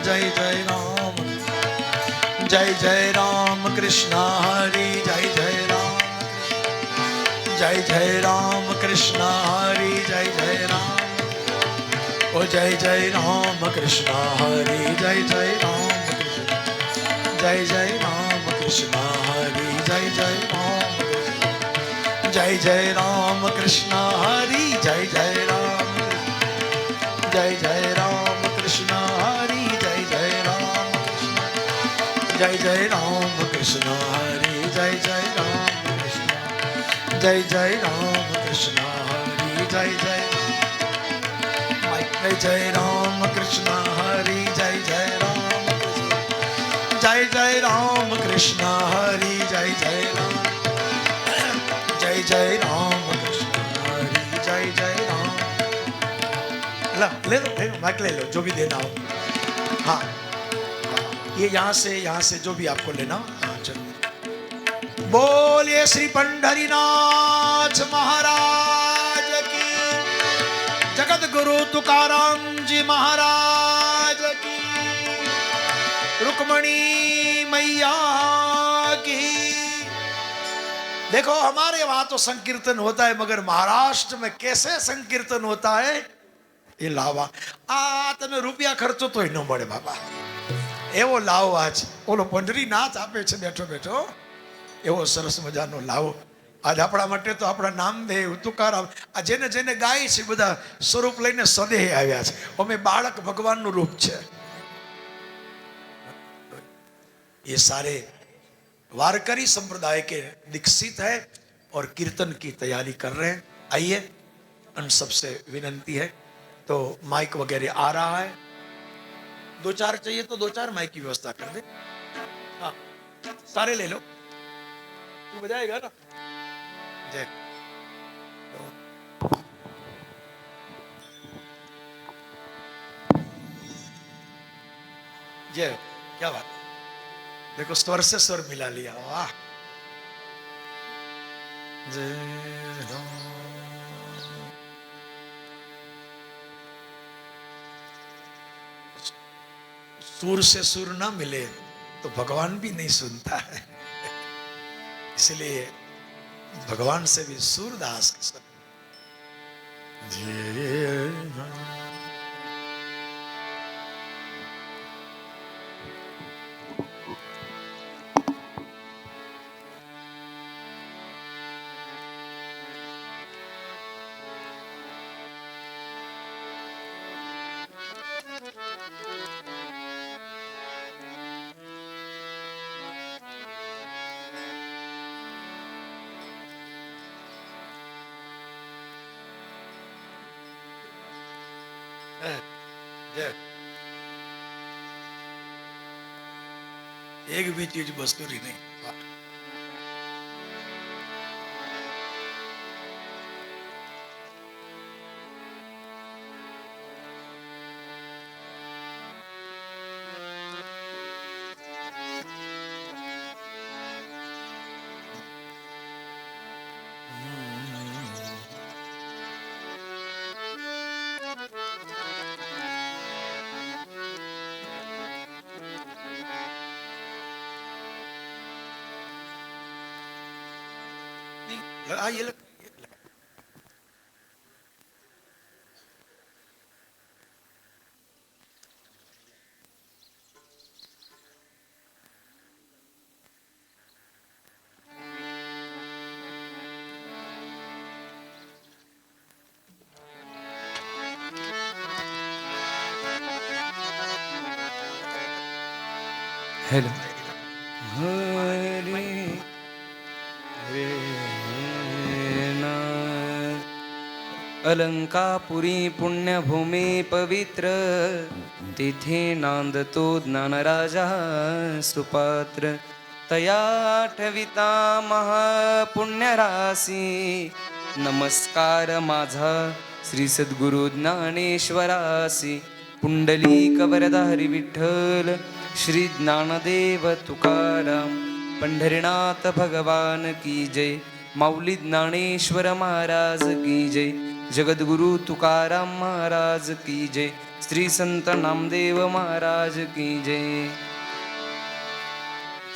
जय जय राम, जय जय राम कृष्ण हरि, जय जय राम, जय जय राम कृष्ण हरि, जय जय राम, ओ जय जय राम कृष्ण हरि, जय जय राम कृष्ण, जय जय राम कृष्ण हरि, जय जय राम, जय जय राम कृष्ण हरि, जय जय राम, जय जय राम कृष्ण हरि, जय जय राम कृष्ण, जय जय राम कृष्ण हरि, जय जय राम कृष्ण, जय जय राम कृष्ण हरि, जय जय, जय जय राम कृष्ण हरि, जय जय राम कृष्ण, जय जय राम कृष्ण हरि, जय जय राम, जय जय राम कृष्ण हरि, जय जय राम। ले low mic ले low, जो भी देना हो। हाँ, ये यहाँ से जो भी आपको लेना, हाँ चलो। बोलिए श्री पंढरीनाथ महाराज की, जगत गुरु तुकाराम जी महाराज की, रुक्मणी मैया की। देखो हमारे वहां तो संकीर्तन होता है, मगर महाराष्ट्र में कैसे संकीर्तन होता है એ લાવા. આ તમે રૂપિયા ખર્ચો તોય ન મળે બાબા, એવો લાવો આજ ઓલો પંઢરીનાથ આપે છે બેઠો બેઠો, એવો સરસ મજાનો લાવો આજ આપણા માટે. તો આપણા નામદેવ તુકારામ આ જેને જેને ગાય છે બધા સ્વરૂપ લઈને સદેહ આવ્યા છે. અમે બાળક ભગવાનનું રૂપ છે. ये सारे वारकरी संप्रदाय के दीक्षित है और कीर्तन की तैयारी कर रहे हैं. आइए, उन सबसे विनंती है, तो माइक वगैरह आ रहा है, दो चार चाहिए तो दो चार माइक की व्यवस्था कर दे. हाँ सारे ले लो, तू बजाएगा ना. जय जय, क्या बात. देखो स्वर से स्वर मिला लिया, वाह. जय राम. सुर से सुर ना मिले तो भगवान भी नहीं सुनता है. इसलिए भगवान से भी सूरदास के सब. एक भी चीज बस्तूरी नहीं. ये लग. हेलो. हरे अलंकापुरी पुण्यभूमी पवित्र, तिथे नांदतो ज्ञानराजा सुपात्र. तया ठविता महापुण्यराशी, नमस्कार माझा श्री सद्गुरु ज्ञानेश्वरासी. पुंडलिक वरदा हरी विठ्ठल, श्री ज्ञानदेव तुकाराम. पंढरीनाथ भगवान की जय, माऊली ज्ञानेश्वर महाराज की जय, जगद्गुरु तुकाराम महाराज की जय, श्री संत नामदेव महाराज की जय।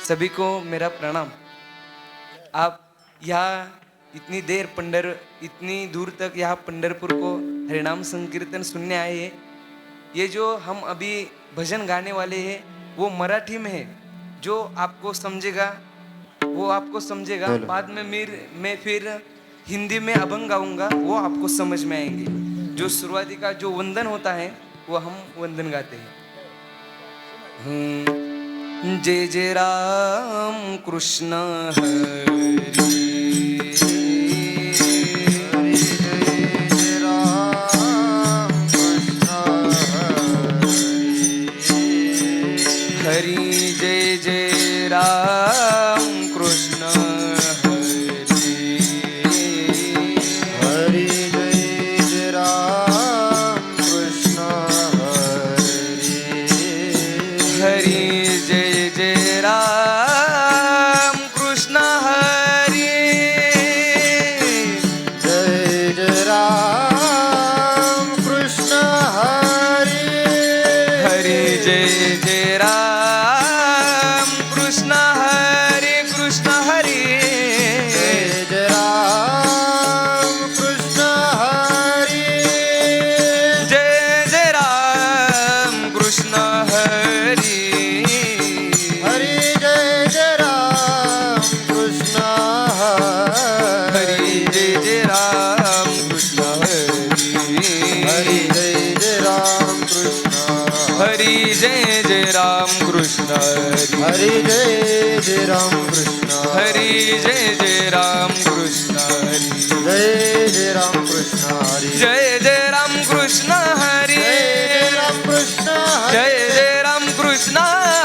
सभी को मेरा प्रणाम। आप यहाँ इतनी दूर तक यहाँ पंढरपुर को हरिनाम संकीर्तन सुनने आए हैं। ये जो हम अभी भजन गाने वाले हैं वो मराठी में है, जो आपको समझेगा वो आपको समझेगा। बाद में मैं फिर हिंदी में अभंग गाऊंगा, वो आपको समझ में आएंगे। जो शुरुआती का जो वंदन होता है वो हम वंदन गाते हैं। जय जय राम कृष्ण हरि, हरि जय जय राम कृष्ण हरि, हरि जय जय राम कृष्ण हरि, हरि जय जय राम कृष्ण हरि, जय जय राम कृष्ण हरि, हरि जय जय राम कृष्ण हरि, कृष्ण हरि, जय जय राम कृष्ण हरि, जय जय राम कृष्ण हरि, हरि जय जय राम कृष्ण हरि हरि, जय जय राम कृष्ण हरि हरि, जय जय राम कृष्ण हरि जय जय राम कृष्ण हरि, हरि जय जय राम कृष्ण हरि जय जय राम कृष्ण हरि, जय जय राम कृष्ण हरि, जय जय राम कृष्ण हरि, जय राम कृष्ण जय जय राम कृष्ण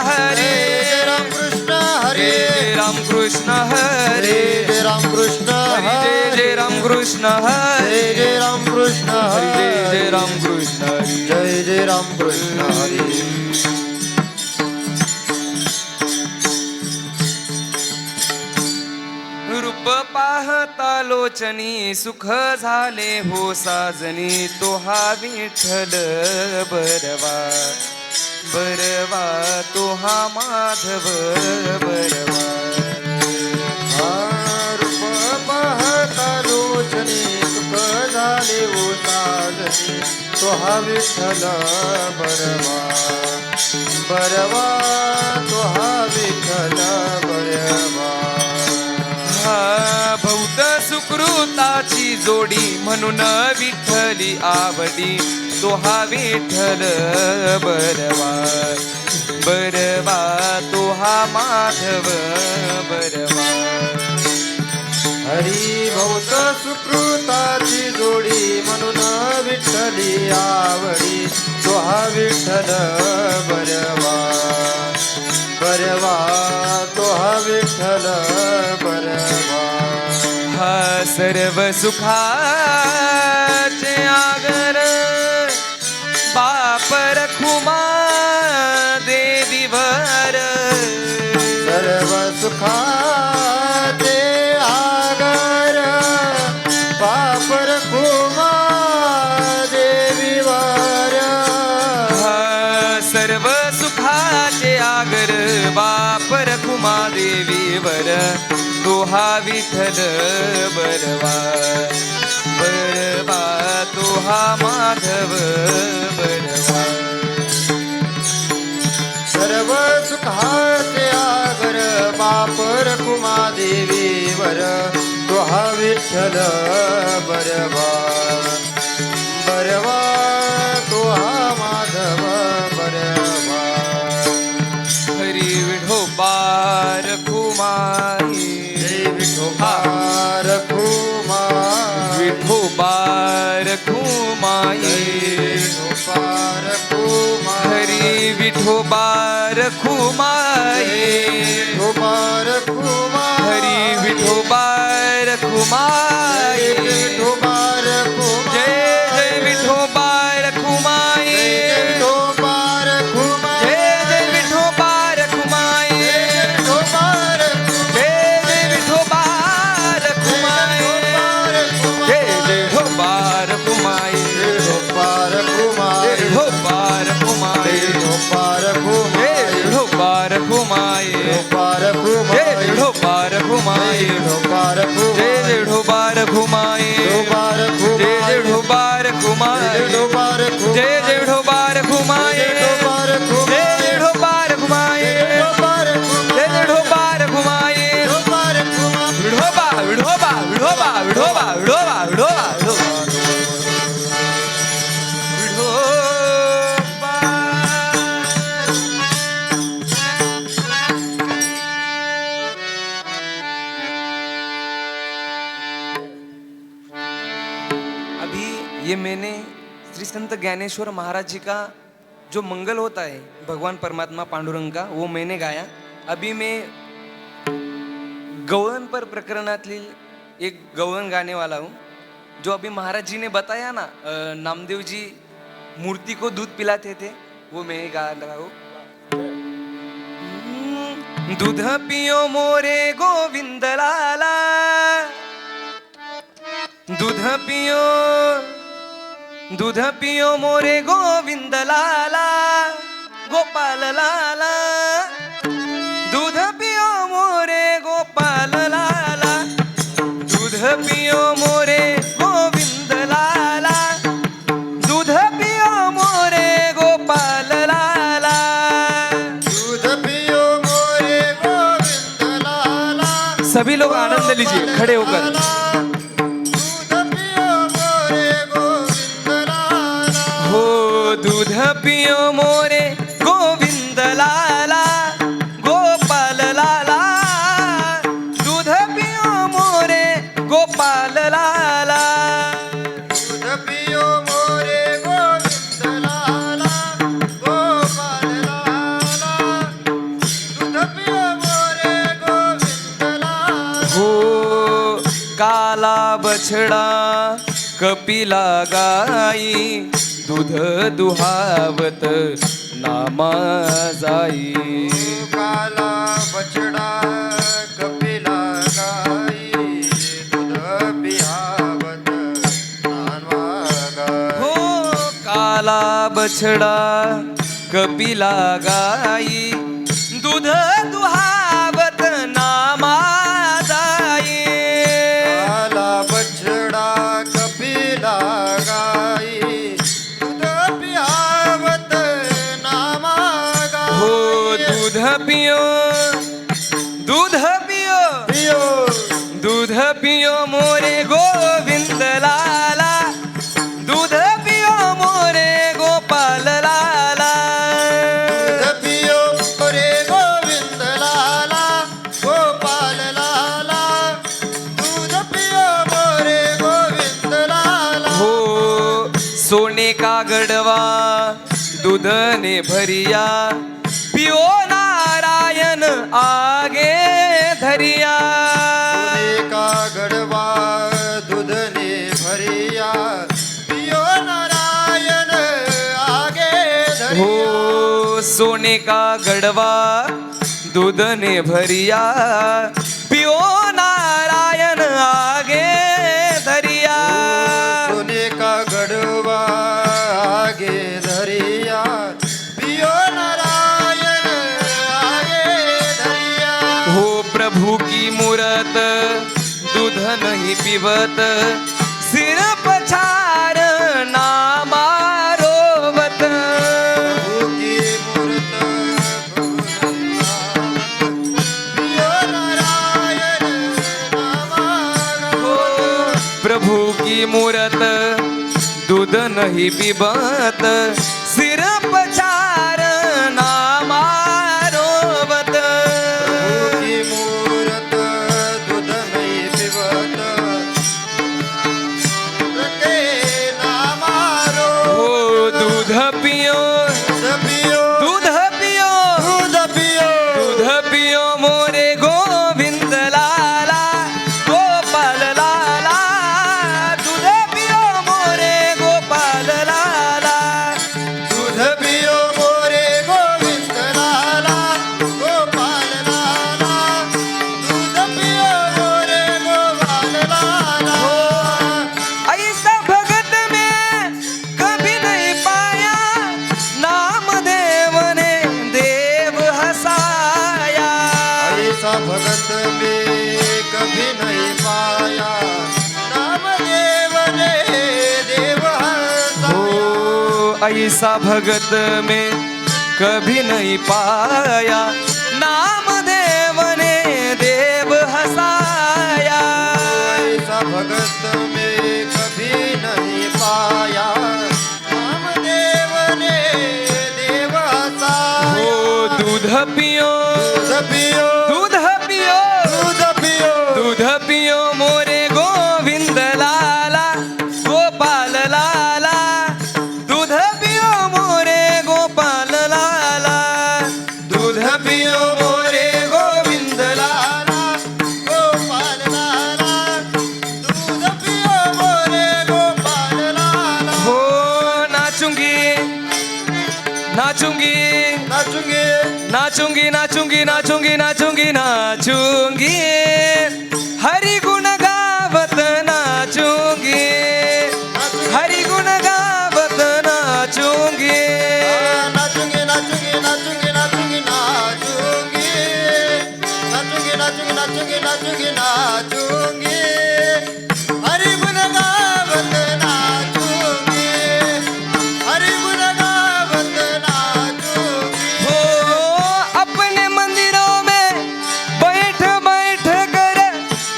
हरि, जय राम कृष्ण हरि, जय राम कृष्ण हरि, जय राम कृष्ण हरि जय जय राम कृष्ण हरि, जय जय राम कृष्ण हरि जय जय हरि, राम कृष्ण हरि, जय जय राम कृष्ण हरि, रूप पाहता लोचनी सुख झाले हो साजनी, तो हा विठ्ठल बरवा बरवा, तो हा माधव बरवा, रूप पाहता लोचनी सुख झाले ओ साजनी, तो हा विठ्ठल बरवा बरवा, तो हा विठ्ठल बरवा, हा भौत सुकृताची जोडी म्हणून विठ्ठली आवडी, तो हा विठ्ठल बरवा बरवा, तो हा माधव बरवा, हरी भौत सुकृताची जोडी म्हणून विठ्ठली आवडी, तो हा विठ्ठल बरवा बरवा, तो हा विठ्ठल बरवा, हा सर्व सुखाचे आगर बाप रखुमा देवीवर, सर्व सुखाचे आगर बाप रखुमा देवीवर, हा सर्व सुखाचे आगर बाप रखुमा देवीवर, तो हा विठ्ठल बरवा बरवा, तो हा माधव बरवा, सर्व सुखाचे आगर बाप रखुमा देवीवर, तो हा विठ्ठल बरवा बरवा, तो हा माधव बरवा, हरी विठोबा रखुमाई, विठोबा रखुमा, विठोबा रखुमाई, विठोबा रखुमा, हरी विठोबा रखुमाई, विठोबा रखुमा, हरी विठोबा रखुमाई, विठोबा रखुमा, जय जय विठोबा रखुमाई, विठोबा रखुमा, जय जय विठोबा रखुमाई, विठोबा रखुमा, जय जय विठोबा रखुमाई, जय जय विठोबा रखुमाई, विठोबा रखुमा, विठोबा घुमाए ढोबार जय जय ढोबार घुमाए ढोबार जय जय ढोबार घुमाए ढोबार जय जय ढोबार घुमाए ढोबार जय जय ढोबार घुमाए ढोबार जय जय ढोबार घुमाए ढोबार विढोबा विढोबा विढोबा विढोबा विढोबा विढोबा अभी ये मैंने श्री संत ज्ञानेश्वर महाराज जी का जो मंगल होता है भगवान परमात्मा पांडुरंग का वो मैंने गाया. अभी मैं गौवन पर प्रकरणातली एक गौवन गाने वाला हूँ. जो अभी महाराज जी ने बताया ना नामदेव जी मूर्ति को दूध पिलाते थे वो मैं गा रहा हूँ. दूध पियो मोरे गोविंद लाला दूध पियो मोरे गोविंद लाला गोपाल लाला दूध पियो मोरे गोपाल लाला दूध पियो मोरे गोविंद लाला दूध पियो मोरे गोपाल लाला दूध पियो मोरे गोविंद लाला. सभी लोग आनंद लीजिए खड़े होकर. दूध पियो मोरे गोविंद लाला गोपाल लाला दूध पियो मोरे गोपाल लाला दूध पियो मोरे गोविंद लाला गोपाल लाला दूध पियो मोरे गोविंद लाला. हो काला बछड़ा कपिला गाई दूध दुहावत नामा जाई. काला बछड़ा कपिला गाई दूध पियावत नानवा गाई. हो काला बछड़ा कपिला गाई दूध दुहावत नामा जाई. काला बछड़ा कपिला गाई दूध पियावत नामा गाई. हो दूध पियो पियो दूध पियो मोरे गोविंद लाला दूध पियो मोरे गोपाल लाला दूध पियो मोरे गोविंद लाला गोपाल लाला दूध पियो मोरे गोविंद लाला. हो सोने का गडवा दूध ने भरिया पियो नारायण आगे धरिया. सोने का गढ़वा दूध ने भरिया पियो नारायण आगे धरिया. हो सोने का गडवा दूध ने भरिया पियो नारायण आगे धरिया. सोने का गढ़वा आगे धरिया पियो नारायण आगे धरिया. हो प्रभु की मूरत दूध नहीं पीवत सिर पछार नामा रोवत. प्रभु की मूरत प्रभु नामत पियो नारायण नामा हो गावत. प्रभु की मूरत दूध नहीं पीवत सिर पछार नामा रोवत. प्रभु की मूरत दूध नहीं पिबत रखे नामारो. हो दूध पियो दूध पियो दूध पियो दूध पियो दूध पियो मोरे गोविंद लाला गोपाल लाला दूध पियो मोरे गोपाल लाला दूध पियो मोरे गोविंद लाला गोपाल लाला दूध पियो मोरे गोपाल लाला. ऐसा भगत में कभी नहीं पाया नामदेव ने देव हसाया. ऐसा भगत में नहीं पाया नामदेव ने देव हंसाया ऐसा भगत में कभी नहीं पाया नामदेव ने देव हसाया ऐसा भगत में कभी नहीं पाया नामदेव ने देव हंसाया दूध पियो दूध पियो दूध पियो दूध पियो दूध पियो मोरे गोविंद लाला गोपाल लाला दूध पियो मोरे गोपाल लाला दूध पियो मोरे गोविंद लाला गोपाल लाला दूध पियो मोरे गोपाल लाला हो नाचूंगी नाचूंगी नाचूंगे नाचूंगी नाचूंगी नाचूंगी नाचूंगी नाचूंगी हरि गुण गावत नाचूंगी हरि गुण गावत नाचूंगी नाचूंगे नाचूंगे नाचूंगे नाचूंगे नाचूंगे नाचूंगे नाचूंगे नाचूंगे नाचूंगे नाचूंगे हरि गुण गावत नाचूंगे हरि गुण गावत नाचूंगे हो अपने मंदिरों में बैठ बैठ कर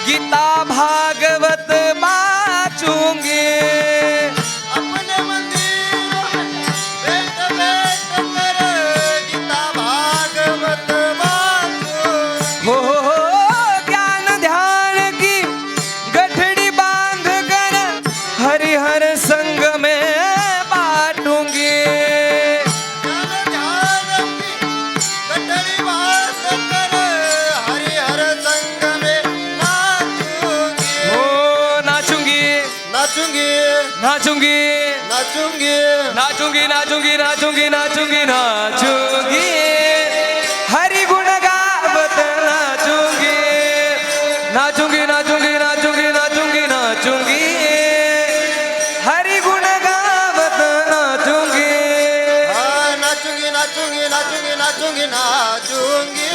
गीता भागवत बाचूंगी अपने मंदिरों में बैठ बैठ कर गीता भागवत बाचूंगे हो ज्ञान ध्यान की गठड़ी बांध कर हरिहर संग में बाटूंगी कटरी बात कर हरिहर संग में नाचूंगी हो नाचूंगी नाचूंगी नाचूंगी नाचूंगी नाचूंगी नाचूंगी नाचूंगी नाचूंगी नाचूंगी हरि गुण गावत नाचूंगी नाचूंगी नाचूंगी नाचूंगी नाचूंगी नाचूंगी हरि गुण गावत नाचूंगी हाँ, नाचूंगी नाचूंगी नाचूंगी नाचूंगी नाचूंगी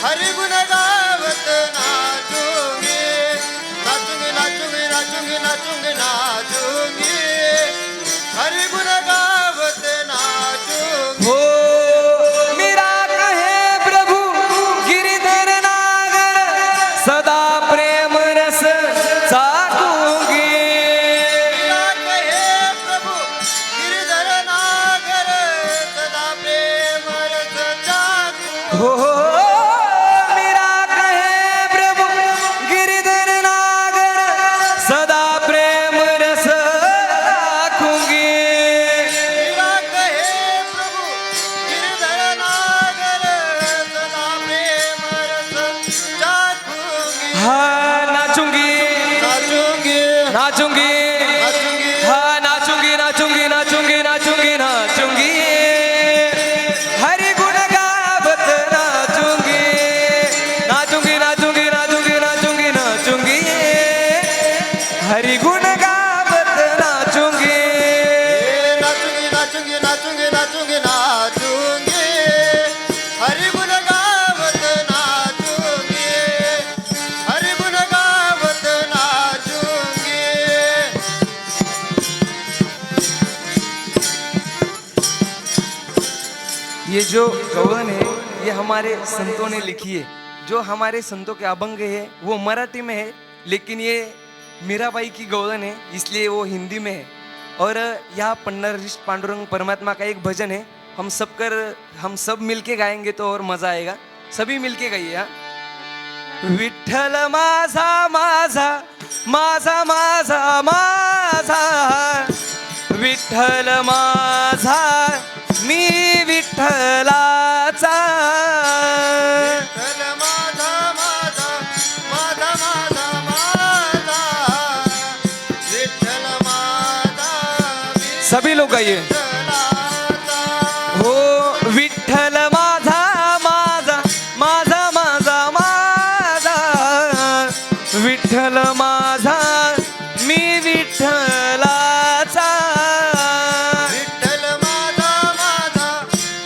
हरि गुण गावत नाचूंगी नाचूंगी नाचूंगी नाचूंगी नाचूंगी नाचूंगी हरि गुण गावत नाचूंगी हो मेरा कहे प्रभु गिरिधर नागर सदा प्रेम रस चाकूंगी मेरा कहे प्रभु गिरिधर नागर सदा प्रेम रस चाकू हो मेरा कहे प्रभु गिरिधर नागर सदा प्रेम रस राखूंगी मेरा कहे प्रभु गिरिधर नागर सदा प्रेम रस चाकूंगी हाँ नाचूंगी नाचूंगी नाचूंगी नाचूंगी हाँ नाचूंगी नाचूंगी नाचूंगी नाचूंगी नाचूंगी हरि गुण गावत नाचूंगी नाचूंगी नाचूंगी नाचूंगी नाचूंगी नाचूंगी हरि गुण गावत नाचूंगी नाचूंगी नाचूंगी नाचूंगी नाचूंगी नाचूंगी हरि गुण गावत नाचूंगी हरि गुण गावत नाचूंगी ये जो गौन है ये हमारे संतों ने लिखी है जो हमारे संतों के अभंग है वो मराठी में है लेकिन ये मीराबाई की गौन है इसलिए वो हिंदी में है और यहाँ पंडरीश पांडुरंग परमात्मा का एक भजन है हम सब मिलके गाएंगे तो और मजा आएगा सभी मिलके गाइए हाँ विठ्ठल माझा माझा माझा माझा माझा विठ्ठल माझा मी विठ्ठलाचा विठ्ठल माझा माझा माझा माझा माझा विठ्ठल माझा सभी लोग गाइए विठ्ठलाचा हो विठ्ठल माझा माझा माझा माझा माझा विठ्ठल माझा मी विठ्ठलाचा विठ्ठल माझा माझा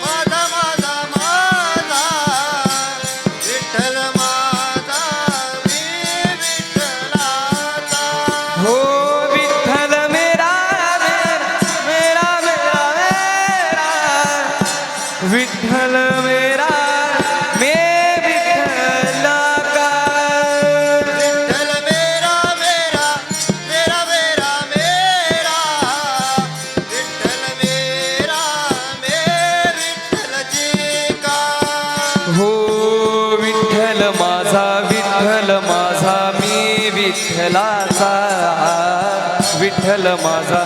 माझा माझा माझा विठ्ठल माझा मी विठ्ठल मेरा मैं विठ्ठल का विठ्ठल मेरा मेरा मेरा मेरा मेरा विठ्ठल मेरा मैं विठ्ठलजी का हो विठ्ठल माझा मी विठ्ठलाचा विठ्ठल माझा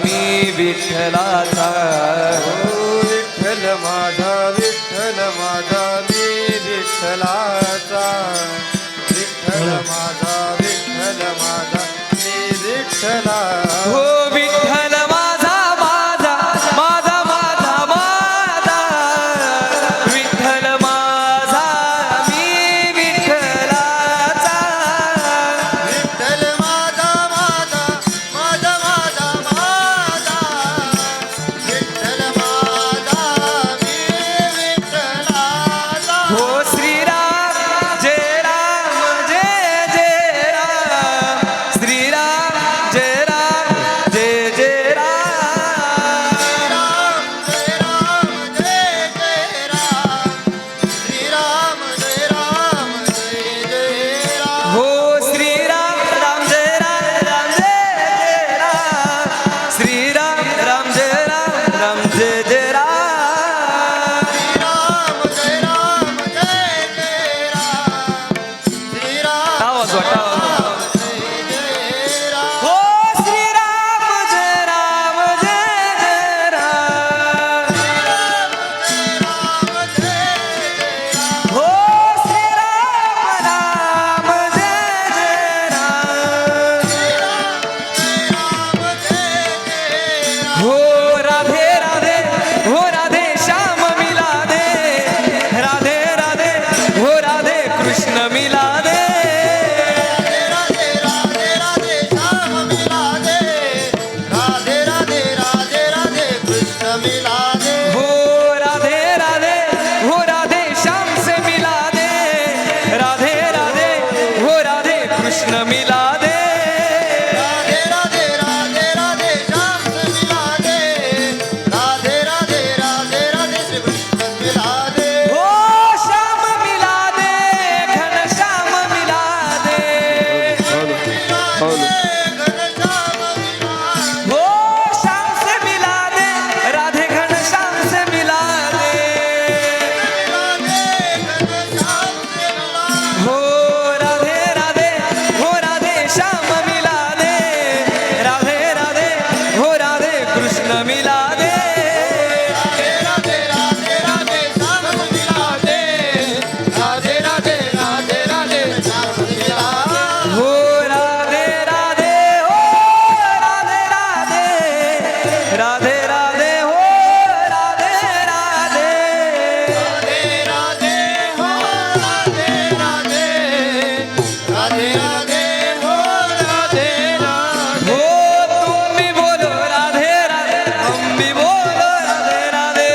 मी विठ्ठलाचा विठ्ठल माझा मी विठ्ठलाचा विठ्ठल माझा मी विठ्ठला हो विठ्ठल माझा विठ्ठल माझा मी विठ्ठलाचा विठ्ठल माझा विठ्ठल माझा मी विठ्ठलाचा हो श्रीराम जय राम श्रीराम जय राम जय जय राम राम जय राम श्रीराम जय राम जय राम हो श्रीराम राम जय राम जय राम श्रीराम राम जय राम जय जय राम श्रीराम जय राम श्रीराम आवाज वाटा जय राम हो श्रीराम जय राम हो श्रीराम राम जय राम हो राधे राधे हो राधे श्याम मिला दे राधे राधे हो राधे कृष्ण मिला दे राधे राधे राधे श्याम मिला दे राधे राधे राधे राधे कृष्ण मिला दे हो राधे राधे हो राधे श्याम से मिला दे राधे राधे हो राधे कृष्ण मिला दे राधे राधे राधे राधे श्याम से मिला दे राधे राधे राधे राधे श्री कृष्ण मिला दे हो श्याम मिला दे घन श्याम मिला दे हो श्याम से मिला दे राधे घन श्याम से मिला दे हो राधे राधे हो राधे श्याम मिला दे राधे राधे हो राधे कृष्ण मिला दे हो राधे राधे हो राधे राधे राधे हो राधे राधे हो तुम भी बोलो राधे राधे हम भी बोलो राधे राधे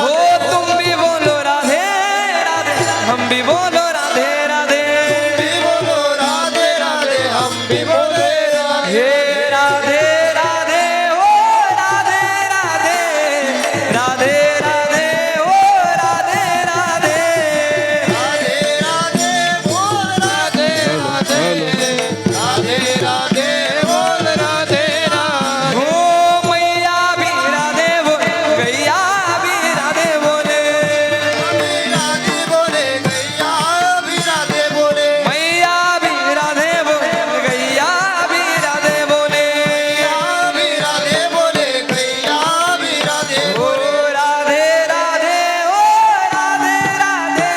हो तुम भी बोलो राधे राधे हम भी बोलो राधे राधे हे राधे राधे हो राधे राधे राधे राधे हो राधे राधे हो मैया भी राधे बोले गैया भी राधे बोले मैया भी राधे बोले गैया भी राधे बोले हो राधे राधे हो राधे राधे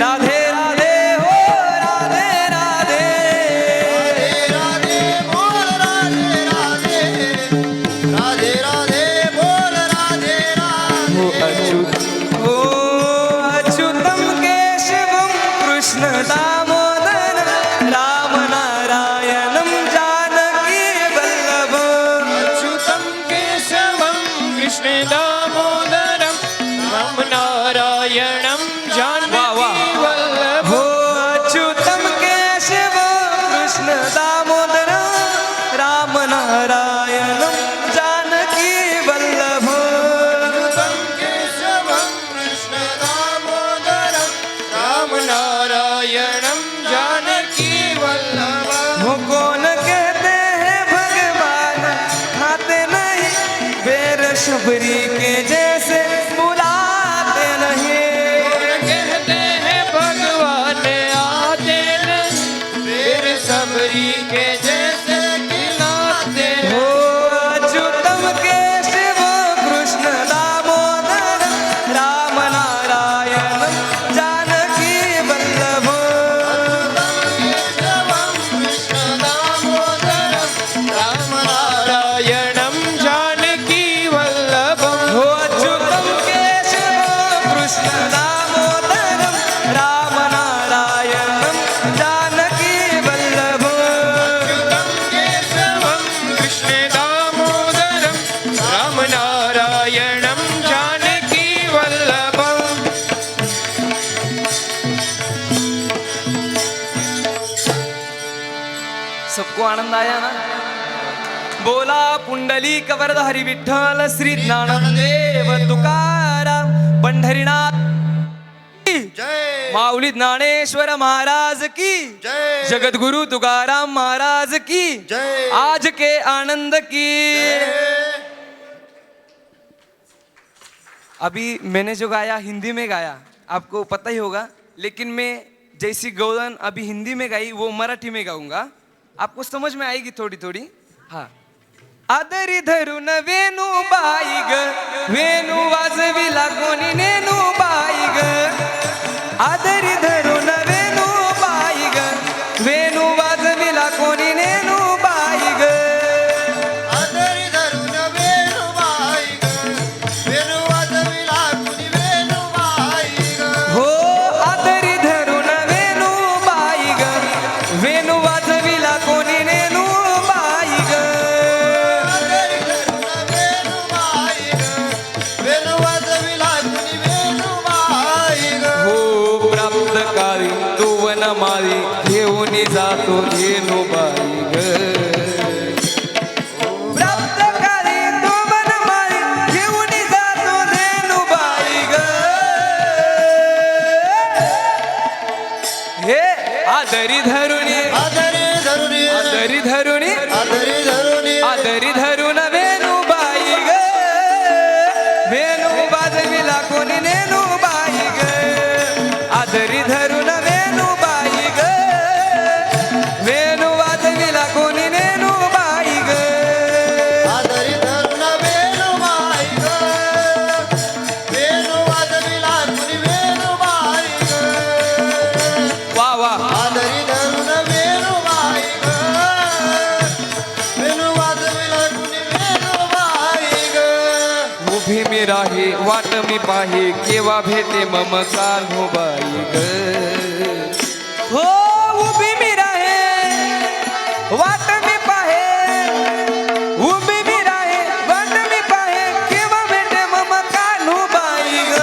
राधे राधे हो राधे राधे हो अच्युतम केशवम कृष्ण दामोदर राम नारायणम जानकी वल्लभम कृष्ण दामोदरं राम नारायणं वाह, वाह. जानकी वल्लभ हो अच्युतम केशवम कृष्ण दामोदर राम नारायण शबरी के जैसे बुलाते नहीं। कहते हैं भगवान आते नहीं, फिर सबरी के जैसे खिलाते हो हैं। अच्युतम केशव कृष्ण दामोदर राम नारायण जानकी वल्लभ। राम नारायणं जानकी वल्लभं। हो अच्युतम केशव कृष्ण दामोदर राम नारायण जानकी वल्लभ। केशवं कृष्ण दामोदरं राम नारायणं जानकी वल्लभम्। सबको आनंद आया ना? बोला पुंडली कवरद हरी विठ्ठल श्री ज्ञानदेव तुकाराम पंढरीनाथ की, जय माऊली ज्ञानेश्वर महाराज की, जय जगतगुरु तुकाराम महाराज की, जय आज के आनंद की। अभी मैंने जो गाया हिंदी में गाया, आपको पता ही होगा, लेकिन मैं जैसी गौरन अभी हिंदी में गाई वो मराठी में गाऊंगा, आपको समझ में आएगी थोड़ी थोड़ी। हाँ, आदरी धरून वेणू बाई ग, वेणू वाजविला कोणी नेनू बाई ग। आदरी धरून वेणू बाई ग, वेणू वाजविला कोणी नेनू बाई ग। आदरी धरून वेणुबाई ग, वेणु वाजविला कुणी वेणुबाई ग. हो आदरी धरून वेणू बाई ग, वेणू वाजविला कोणी नेनू बाई ग। आदरी धरून वेणुबाई ग, वेणु वाजविला कुणी वेणुबाई ग. हो प्राप्त काळी तो वनमाळी घेऊन जातो धेनुबाई ग। प्राप्त काळी तो वनमाळी घेऊन जातो धेनुबाई ग। हे आदरी धरुणी, आदरी धरुणी आदरी धरुणी, आदरी धरुणी आदरी धरून वेणुबाई ग, वेणू वाजविला कोणी नेनुबाई ग। आदरी धरून वेणुबाई ग, वेणू वाजविला कोणी नेनुबाई ग। आदरी धरून वेणुबाई ग, वेणु वाजविला कुणी वेणुबाई ग. वा वा, आदरी धरून वेणुबाई ग, वेणु वाजविला कुणी वेणुबाई ग. उभी मी राही वाट मी पाही केव्हा भेटे मम कान्होबाई ग। हो उभी मी राहे वाट मी पाहे, उभी मी राहे वाट मी पाहे केव्हा भेटे मम कान्होबाई ग।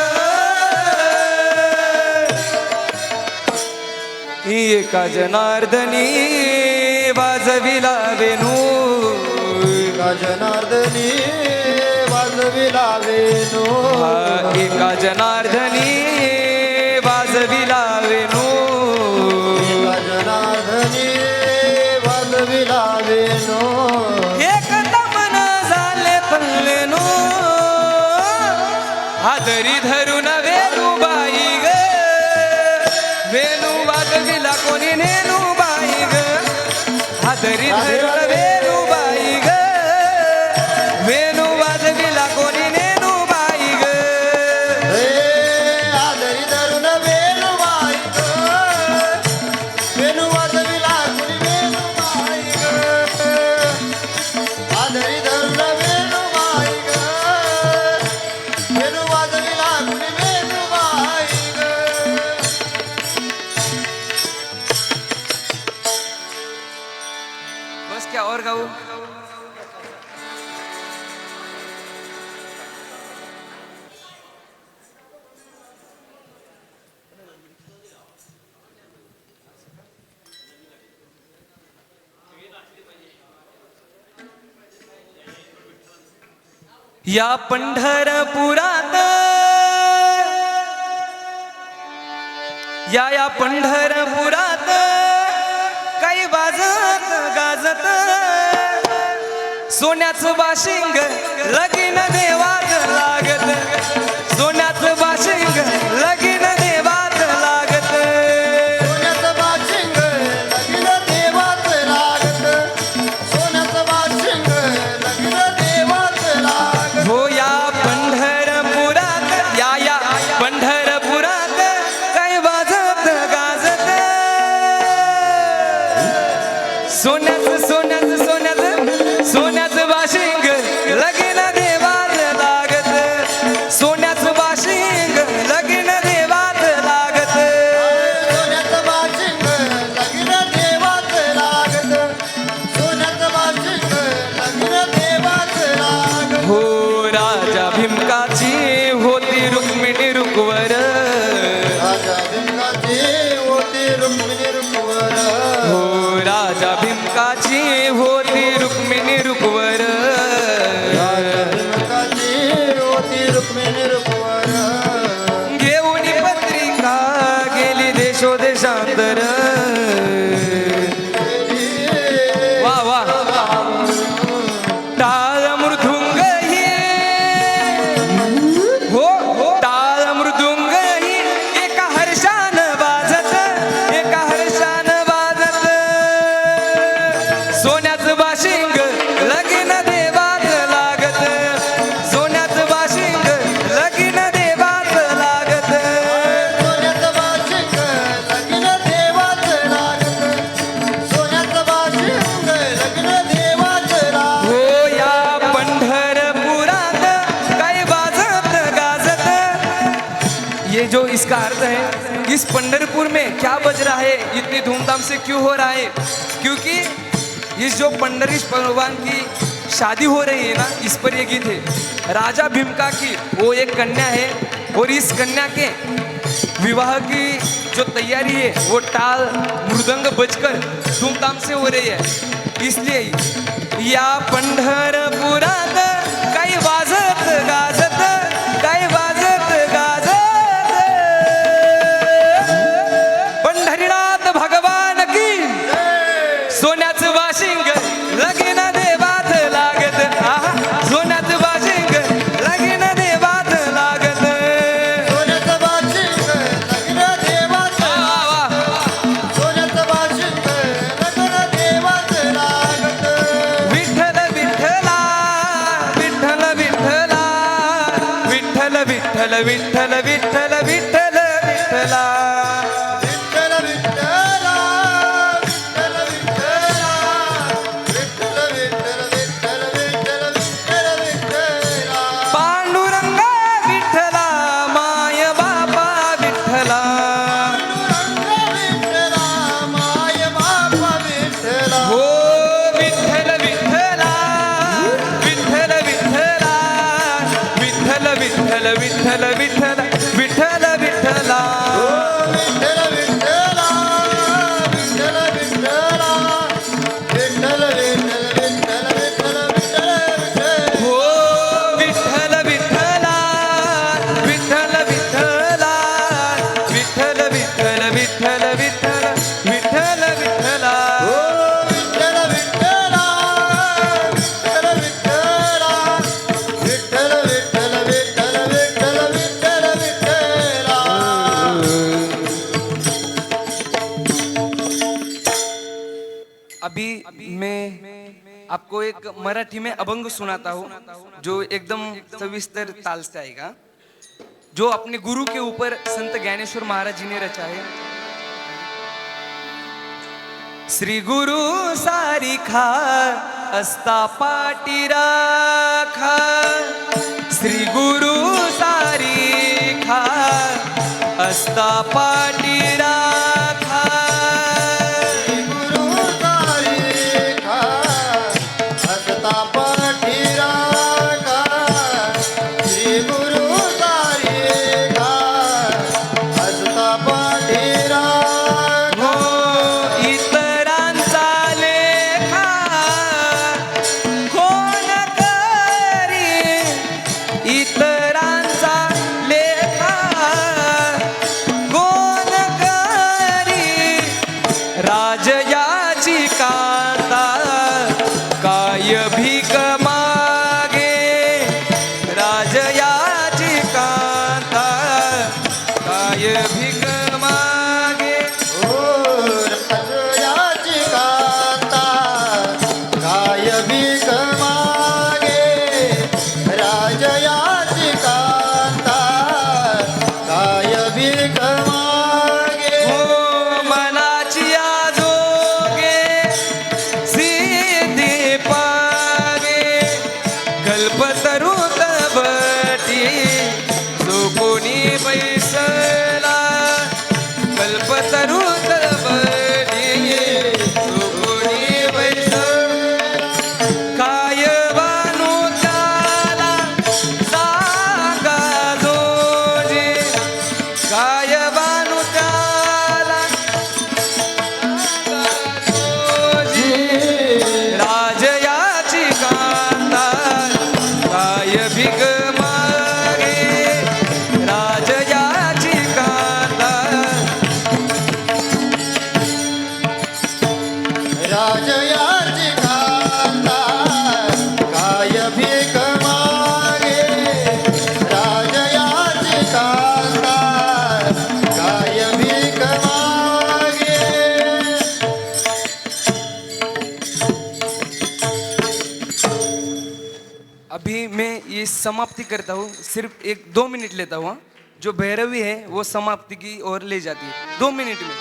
एका जनार्दनी वाजविला वेणू, एका जनार्दनी वाजविला वेणू. एका जनार्दनी वाजविला वेणू। एका जनार्दनी वाजविला वेणू. एक दमन झाले पल्लेनो, आदरी धरून वेणुबाई ग, वेणू वाजविला कोणी नेनुबाई ग। आदरी धरून वेणुबाई ग, वेणू वाजविला कोणी नेनुबाई ग। हे आदरी धरून वेणुबाई ग, वेणु वाजविला कुणी वेणुबाई ग. आदरी धरून वेणुबाई ग, वेणु वाजविला कुणी वेणुबाई ग. बस क्या और गाऊ? या पंढरपुरात, या पंढरपुरात काही वाजत गाजत सोन्याचं बाशिंग लगीन देवात लागत, सोन्याचं बाशिंग लगीन देवात लागत. सोन्याचं बाशिंग लगीन देवात लागत, सोन्याचं बाशिंग लगीन देवात लागत. हो या पंढरपुरात, या पंढरपुरात काय वाजत गाजत, सोन्याचं सोन्याचं सोन्याचं सोन्याचं बाशिंग लगीन देवात लागत, सोन्याचं बाशिंग लगीन देवात लागत. सोन्याचं बाशिंग लगीन देवात लागत, सोन्याचं बाशिंग लगीन देवात लागत. हो राजा भीमकाची होती रुक्मिणी रुकवर, राजा भीमकाची होती रुक्मिणी रुकवर, हो राजा भीमकाची होती रुक्मिणी रुकवर. राजा भीमकाची होती रुक्मिणी रुकवर. घेऊन पत्रिका गेली देशोदेशांतर, वा वा टाळ मृदुंग ही, हो टाळ मृदुंग ही एका हर्षान वाजत, एका हर्षान वाजत. सोन्याचं बाशिंग लगीन देवात लागत, सोन्याचं बाशिंग लगीन देवात लागत. सोन्याचं बाशिंग लगीन देवात लागत, सोन्याचं बाशिंग लगीन देवात लागत. हो या पंढरपुरात काय वाजत गाजत. ये जो इसका अर्थ है, इस पंढरपुर में क्या बज रहा है, इतनी धूमधाम से क्यों हो रहा है, क्योंकि इस जो पंडरीश भगवान की शादी हो रही है ना, इस पर ये गीत है. राजा भीमका की वो एक कन्या है और इस कन्या के विवाह की जो तैयारी है वो टाल मृदंग बजकर धूमधाम से हो रही है. इसलिए या पंढरपुरात काही वाजत गाजत, काही वाजत गाजत. पंढरीनाथ भगवान की सोन्याचं बाशिंग लगीन देवात लागत, आहा सोन्याचं बाशिंग लगीन देवात लागत. सोन्याचं बाशिंग लगीन देवात लागत, सोन्याचं बाशिंग लगीन देवात लागत. विठ्ठल विठ्ठला विठ्ठल विठ्ठला विठ्ठल विठ्ठल विठ्ठल विठ्ठल विठ्ठल विठ्ठला. विठ्ठल विठ्ठला, विठ्ठल विठ्ठला, विठ्ठल विठ्ठल, विठ्ठल विठ्ठल, विठ्ठल विठ्ठला. पांडुरंगा विठ्ठला माय बापा विठ्ठला, पांडुरंग विठ्ठला, माय बापा विठ्ठला. हो विठ्ठल विठ्ठला विठ्ठल विठ्ठला विठ्ठल विठ्ठल विठ्ठल विठ्ठल विठ्ठल विठ्ठला. विठ्ठल विठ्ठला, विठ्ठल विठ्ठला, विठ्ठल विठ्ठल, विठ्ठल विठ्ठल, विठ्ठल विठ्ठल. हो विठ्ठल विठ्ठला विठ्ठल विठ्ठला विठ्ठल विठ्ठल विठ्ठल विठ्ठल विठ्ठल विठ्ठला. विठ्ठल विठ्ठला, विठ्ठल विठ्ठला, विठ्ठल विठ्ठल, विठ्ठल विठ्ठल, विठ्ठल विठ्ठला. अभी मैं आपको एक मराठी में अभंग सुनाता हूँ जो एकदम सविस्तर ताल से आएगा, जो अपने गुरु के ऊपर संत ज्ञानेश्वर महाराज जी ने रचा है. श्री गुरु सारिखा असता पाटी राखा, श्री गुरु सारिखा असता पाटी राखा. गुरु तारिका हसता पाठी राखा, श्री गुरु तारिका हसता पाठी राखा. हो इतरांचा लेखा कोण करी, इतरांचा लेखा कोण करी. कल्पतरू तबटी कोणी बैसला कल्पतरू तबटी कोणी बैसला काय बानू त्याला सांगा जोजी काय बानू त्याला राजयाची कांता काय भिक मागे राजयाची कांता राजयाची कांता काय भीक मागे राजयाची कांता काय भीक मागे अभी मैं ये समाप्ति करता हूँ सिर्फ 1-2 मिनट लेता हूँ हाँ? जो भैरवी है वो समाप्ति की ओर ले जाती है 2 मिनट में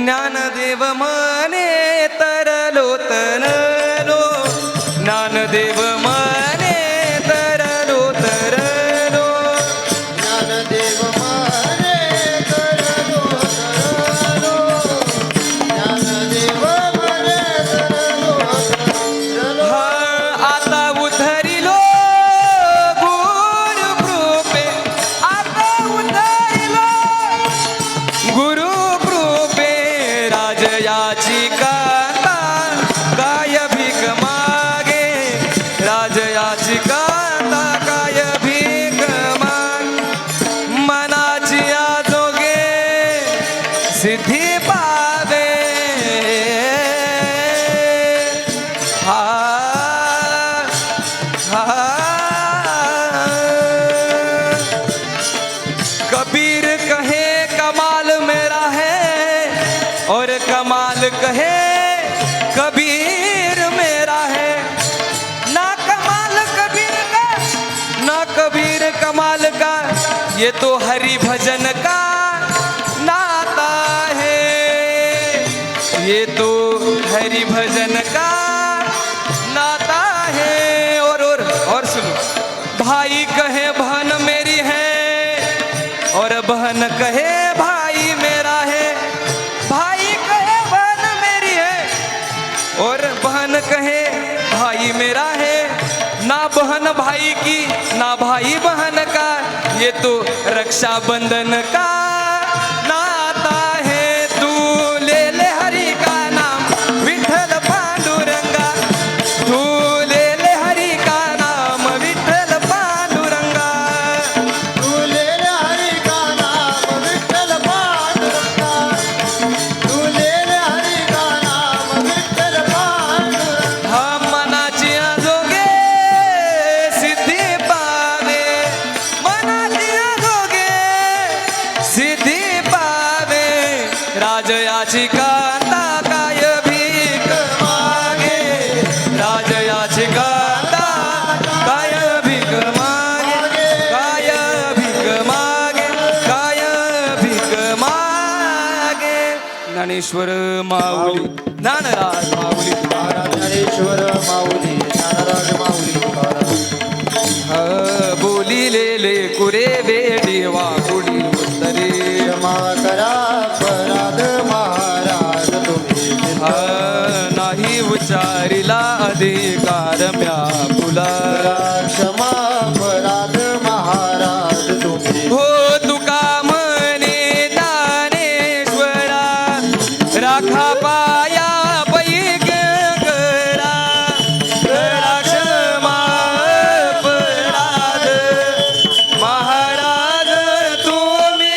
ज्ञानदेव मने तरलो तरलो ज्ञानदेव मने तरलो तरलो ज्ञानदेव मने तरलो तरलो ज्ञानदेव मने तरलो तरलो आता उधरिलो गुरु कृपे आता उधरिलो गुरु कृपे राजयाची कांता काय भीक मागे राजयाची कांता काय भीक माग मनाची आजोगे सिद्धी पावे हा कबीर कहे कमाल मेरा है और कमाल कहे कबीर मेरा है ना कमाल कबीर का ना कबीर कमाल का ये तो हरि भजन का नाता है ये तो हरि भजन का नाता है और सुनो भाई कहे बहन मेरी है और बहन कहे भाई मेरा है भाई कहे बहन मेरी है और बहन कहे भाई मेरा है ना बहन भाई की ना भाई बहन का ये तो रक्षाबंधन का नाता है तू ले ले हरि का नाम विठ्ठल पांडुरंगा तू ले ले हरि का नाम विठ्ठल पांडुरंगा तुलेले हरी का नाम विठ्ठल पांडुरंगा तुलेले हरी का नाम विठ्ठल पांडुरंगा हम मनाची आजोगे सिद्धी पावे मनाची आजोगे सिद्धी पावे राजयाची कांता काय भीक मागे राजयाची कांता काय भीक मागे काय भीक मागे काय भीक मागे ज्ञानेश्वर माऊली ज्ञानराज माऊली ज्ञानेश्वर माऊली ज्ञानराज माऊली बोलिलेले कुरे देवा कुडी उत्तरे क्षमा करा अपराध महाराज तुम्ही नाही उच्चारिला अधिकार म्या फुला क्षमा अपराध महाराज तुम्ही हो तुका म्हणे ज्ञानेश्वरा राखा पाया पैक करा करा क्षमा अपराध महाराज तुम्ही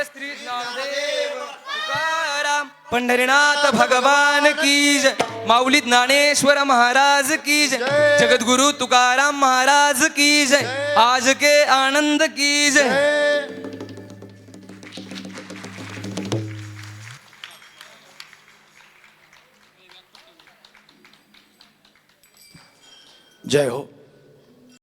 श्री ज्ञानदेव तुकाराम पंढरीनाथ भगवान की जय माऊली ज्ञानेश्वर महाराज की जय जगद्गुरु तुकाराम महाराज की जय आज के आनंद की जय जय हो.